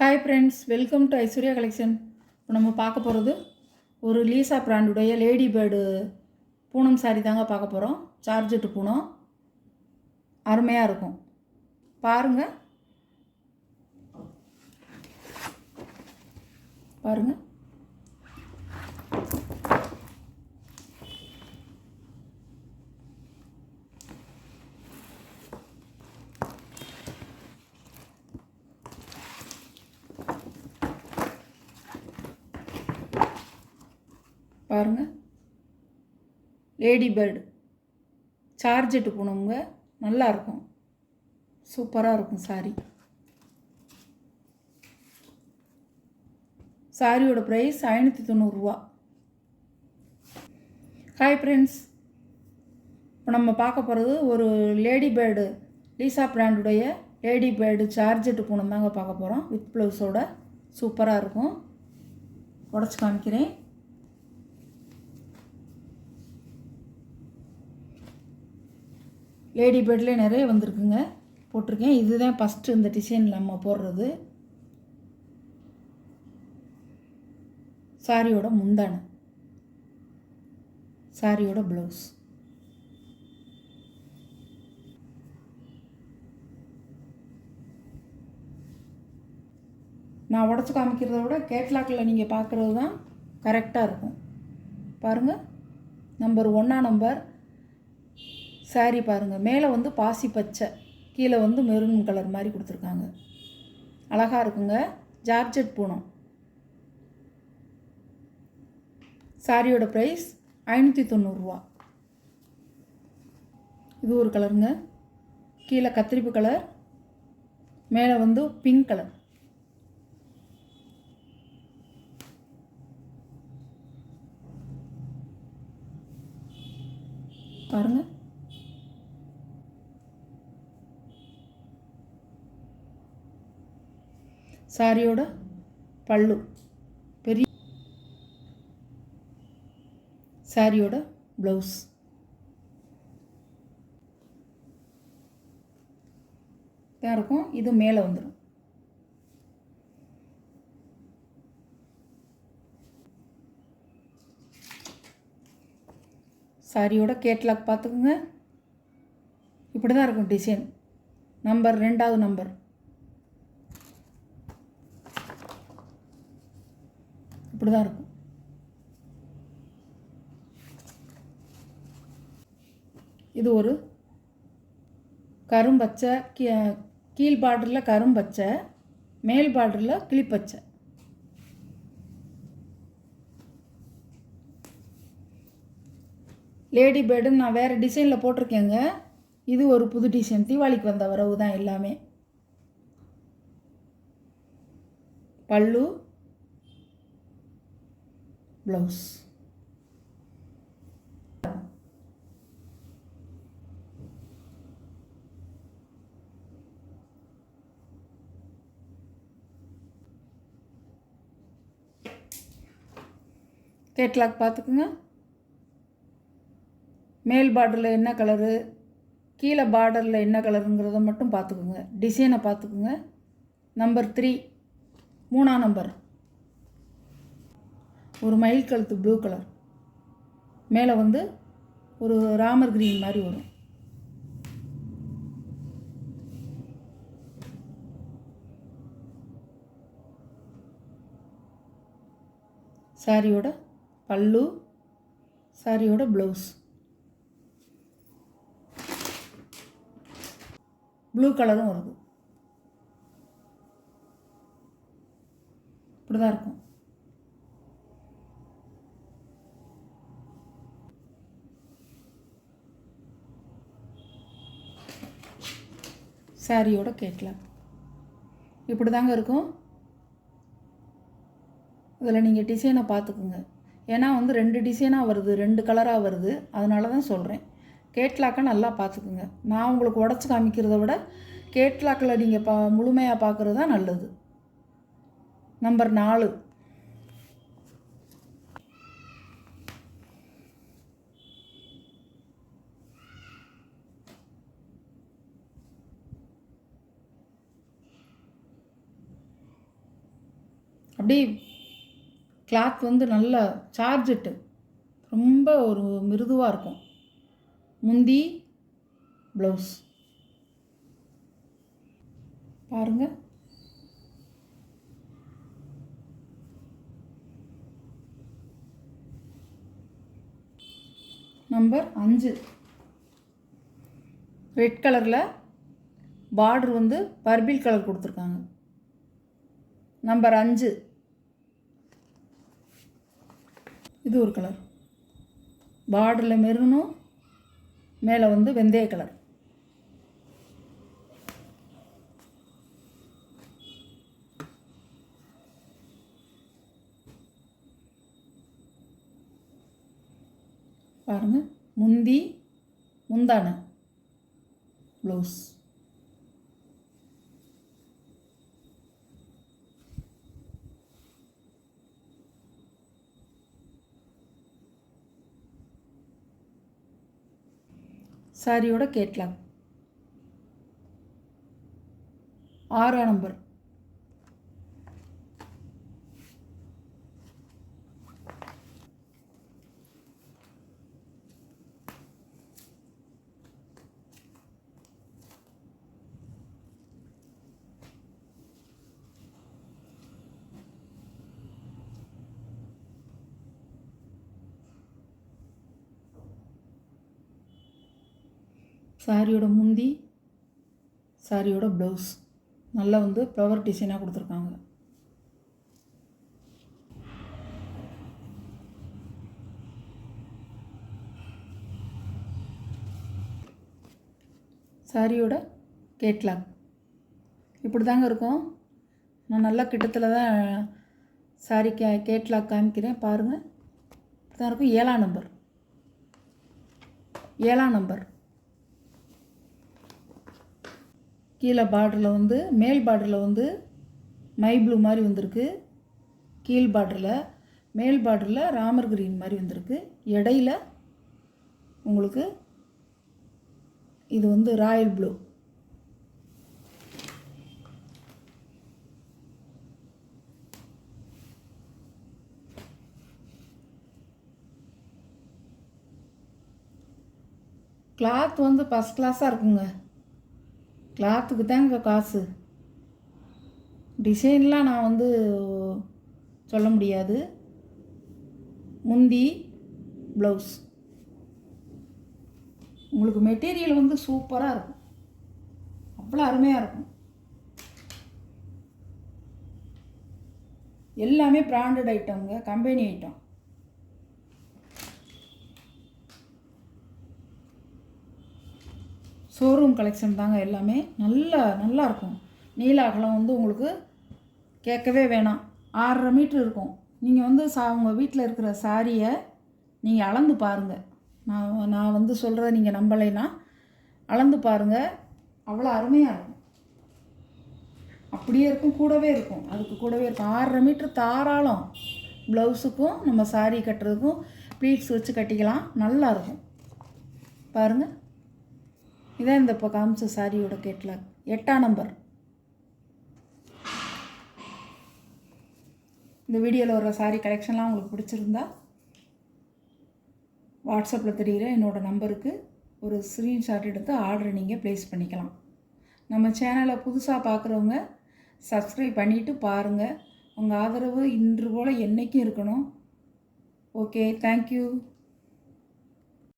Hi friends, welcome to Aishwarya collection. இப்போ நம்ம பார்க்க போகிறது ஒரு லீசா பிராண்டுடைய லேடி பேர்டு பூனம் சாரி தாங்க பார்க்க போகிறோம். சார்ஜெட்டு பூனம் அருமையாக இருக்கும், பாருங்கள் பாருங்கள். பாருங்கள், லேடி பேர்டு சார்ஜெட்டு பூனமுங்க, நல்லாயிருக்கும், சூப்பராக இருக்கும் சாரி. சாரியோட ப்ரைஸ் 590 ரூபா. ஹாய் ஃப்ரெண்ட்ஸ், இப்போ நம்ம பார்க்க போகிறது ஒரு லேடி பேர்டு லீசா பிராண்டுடைய லேடி பேர்டு சார்ஜெட்டு பூனம் தாங்க பார்க்க போகிறோம். வித் ப்ளவுஸோட சூப்பராக இருக்கும். உடச்சி காமிக்கிறேன். லேடி பேர்ட்லேயே நிறைய வந்திருக்குங்க, போட்டிருக்கேன். இதுதான் ஃபஸ்ட்டு இந்த டிசைன் நம்ம போடுறது. சாரியோட முந்தானை, சாரியோட ப்ளவுஸ். நான் உடச்சி காமிக்கிறத விட கேட்லாக்கில் நீங்கள் பார்க்குறது தான் கரெக்டாக இருக்கும். பாருங்கள், நம்பர் 1 நம்பர் சாரி பாருங்கள். மேலே வந்து பாசி பச்சை, கீழே வந்து மெரூன் கலர் மாதிரி கொடுத்துருக்காங்க. அழகாக இருக்குங்க. ஜார்ஜெட் பூனம். சாரியோட ப்ரைஸ் 590 ரூபா. இது ஒரு கலருங்க. கீழே கத்திரிப்பு கலர், மேலே வந்து பிங்க் கலர். பாருங்கள், சாரியோட பல்லு பெரிய, சாரியோட ப்ளவுஸ். தான் இருக்கும். இது மேலே வந்துடும். சாரியோட கேட்லாக் பார்த்துக்குங்க. இப்படி தான் இருக்கும் டிசைன். நம்பர் 2வது நம்பர். இப்படி தான் இருக்கும். இது ஒரு கரும்பச்சை, கீழ் பார்டரில் கரும்பச்சை, மேல் பார்டரில் கிளிப்பச்சை. லேடி பேர்டுன்னு நான் வேறு டிசைனில் போட்டிருக்கேங்க. இது ஒரு புது டிசைன், தீபாவளிக்கு வந்த வரவு தான் எல்லாமே. பல்லு, ப்ளவுஸ். கேட்லாக் பார்த்துக்குங்க. மேல் பார்டரில் என்ன கலரு, கீழே பார்டரில் என்ன கலருங்கிறத மட்டும் பார்த்துக்குங்க. டிசைனை பார்த்துக்குங்க. நம்பர் 3 3ஆம் நம்பர். ஒரு மயில் கழுத்து ப்ளூ கலர், மேலே வந்து ஒரு ராமர் கிரீன் மாதிரி வரும். சாரியோட பல்லு, சாரியோட ப்ளவுஸ். ப்ளூ கலரும் வருது. இப்படி தான் இருக்கும். சாரியோட கேட்லாக் இப்படி தாங்க இருக்கும். இதில் நீங்கள் டிசைனை பார்த்துக்குங்க. ஏன்னா வந்து 2 டிசைனாக வருது, 2 கலராக வருது, அதனால தான் சொல்கிறேன். கேட்லாக்கை நல்லா பார்த்துக்குங்க. நான் உங்களுக்கு உடச்சி காமிக்கிறத விட கேட்லாக்கில் நீங்கள் முழுமையாக பார்க்குறது தான் நல்லது. நம்பர் 4. அப்படியே கிளாத் வந்து நல்லா சார்ஜெட்டு, ரொம்ப ஒரு மிருதுவாக இருக்கும். முந்தி ப்ளவுஸ் பாருங்கள். நம்பர் 5 ரெட் கலரில் பார்டர் வந்து பர்பிள் கலர் கொடுத்துருக்காங்க. நம்பர் 5 இது ஒரு கலர், பார்டரில் மெரூனும் மேலே வந்து வெந்தய கலர். பாருங்கள், முந்தி முந்தான ப்ளவுஸ். சாரியோட கேட்லாக் 6ஆம் நம்பர். சாரியோட முந்தி, சாரியோட ப்ளவுஸ் நல்லா வந்து ஃப்ளவர் டிசைனாக கொடுத்துருக்காங்க. சாரியோட கேட்லாக் இப்படி தாங்க இருக்கும். நான் நல்லா கிட்டத்தில் தான் சாரி கேட்லாக் காமிக்கிறேன் பாருங்கள். இப்படி தான் இருக்கும். 7ஆம் நம்பர். 7ஆம் நம்பர் கீழே பார்டரில் வந்து மேல் பார்டரில் வந்து மை ப்ளூ மாதிரி வந்திருக்கு. கீழ் பார்டரில் மேல் பார்டரில் ராமர் கிரீன் மாதிரி வந்திருக்கு. இடையில உங்களுக்கு இது வந்து ராயல் ப்ளூ. கிளாத் வந்து ஃபஸ்ட் கிளாஸாக இருக்குங்க. கிளாத்துக்கு தாங்க காசு. டிசைன்லாம் நான் வந்து சொல்ல முடியாது. முந்தி ப்ளவுஸ் உங்களுக்கு மெட்டீரியல் வந்து சூப்பராக இருக்கும், அவ்வளோ அருமையாக இருக்கும். எல்லாமே பிராண்டட் ஐட்டம்ங்க, கம்பெனி ஐட்டம். ஷோரூம் கலெக்ஷன் தாங்க எல்லாமே. நல்லா இருக்கும். நீல அகலம் வந்து உங்களுக்கு கேட்கவே வேணாம். 6.5 மீட்ரு இருக்கும். நீங்கள் வந்து உங்கள் வீட்டில் இருக்கிற சாரியை நீங்கள் அளந்து பாருங்கள். நான் வந்து சொல்கிறத நீங்கள் நம்பலைன்னா அளந்து பாருங்கள். அவ்வளோ அருமையாக இருக்கும். அப்படியே இருக்கும், கூடவே இருக்கும். அதுக்கு கூடவே இருக்கும். 6.5 மீட்ரு தாராளம். ப்ளவுஸுக்கும் நம்ம சாரி கட்டுறதுக்கும் ப்ளீட்ஸ் வச்சு கட்டிக்கலாம். நல்லாயிருக்கும். பாருங்கள், இதான் இந்த இப்போ காமிச்ச சாரியோட கேட்லாக். 8ஆம் நம்பர். இந்த வீடியோவில் வர சாரி கலெக்ஷன்லாம் உங்களுக்கு பிடிச்சிருந்தா வாட்ஸ்அப்பில் தெரிகிற என்னோடய நம்பருக்கு ஒரு ஸ்க்ரீன்ஷாட் எடுத்து ஆர்டரை நீங்கள் ப்ளேஸ் பண்ணிக்கலாம். நம்ம சேனலை புதுசாக பார்க்குறவங்க சப்ஸ்கிரைப் பண்ணிவிட்டு பாருங்கள். உங்கள் ஆதரவு இன்று போல் என்றைக்கும் இருக்கணும். Okay, thank you.